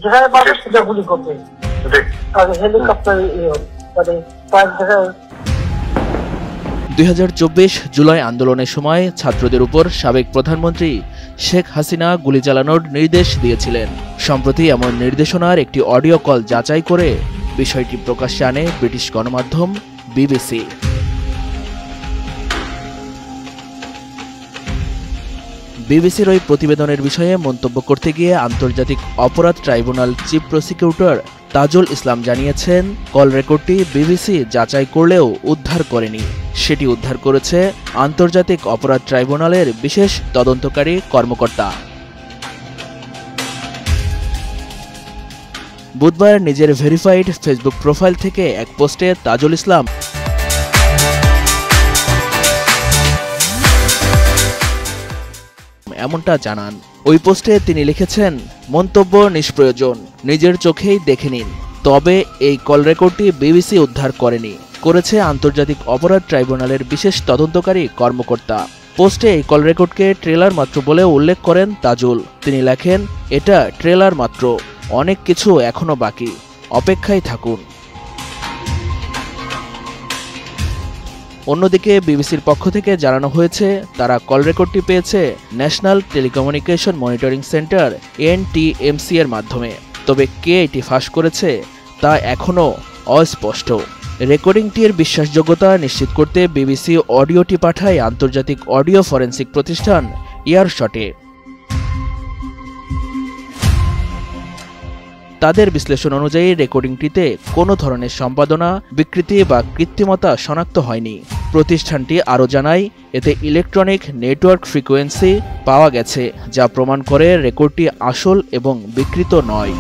যেখানে পাবে সেটা গুলি করবে, আর হেলিকপ্টার 2024 জুলাই আন্দোলনের সময় ছাত্রদের উপর সাবেক প্রধানমন্ত্রী শেখ হাসিনা গুলি চালানোর নির্দেশ দিয়েছিলেন। সম্প্রতি এমন নির্দেশনার একটি অডিও কল যাচাই করে বিষয়টি প্রকাশ্যে আনে ব্রিটিশ গণমাধ্যম বিবিসি। বিবিসির ওই প্রতিবেদনের বিষয়ে মন্তব্য করতে গিয়ে আন্তর্জাতিক অপরাধ tribunal chief prosecutor Tajul Islam জানিয়েছেন, কল রেকর্ডটি বিবিসি যাচাই করলেও উদ্ধার করেনি। সেটি উদ্ধার করেছে আন্তর্জাতিক অপরাধ ট্রাইব্যুনালের বিশেষ তদন্তকারী কর্মকর্তা। বুধবার নিজের ভেরিফাইড ফেসবুক প্রোফাইল থেকে এক পোস্টে তাজুল ইসলাম এমনটা জানান। ওই পোস্টে তিনি লিখেছেন, মন্তব্য নিষ্প্রয়োজন, নিজের চোখেই দেখে নিন। তবে এই কল রেকর্ডটি বিবিসি উদ্ধার করেছে আন্তর্জাতিক অপরাধ ট্রাইব্যুনালের বিশেষ তদন্তকারী কর্মকর্তা। পোস্টে এই কল রেকর্ডকে ট্রেলার মাত্র বলে উল্লেখ করেন তাজুল। তিনি লেখেন, এটা ট্রেলার মাত্র, অনেক কিছু এখনো বাকি, অপেক্ষায় থাকুন। অন্যদিকে বিবিসির পক্ষ থেকে জানানো হয়েছে, তারা কল রেকর্ডটি পেয়েছে national telecommunication monitoring centre NTMC এর মাধ্যমে। তবে কে এটি ফাঁস করেছে তা এখনও অস্পষ্ট। রেকর্ডিংটির বিশ্বাসযোগ্যতা নিশ্চিত করতে বিবিসি অডিওটি পাঠায় আন্তর্জাতিক অডিও ফরেনসিক প্রতিষ্ঠান ইয়ারশটে। তাদের বিশ্লেষণ অনুযায়ী রেকর্ডিংটিতে কোনো ধরনের সম্পাদনা, বিকৃতি বা কৃত্রিমতা শনাক্ত হয়নি। প্রতিষ্ঠানটি আরও জানায়, এতে ইলেকট্রনিক নেটওয়ার্ক ফ্রিকোয়েন্সি পাওয়া গেছে, যা প্রমাণ করে রেকর্ডটি আসল এবং বিকৃত নয়।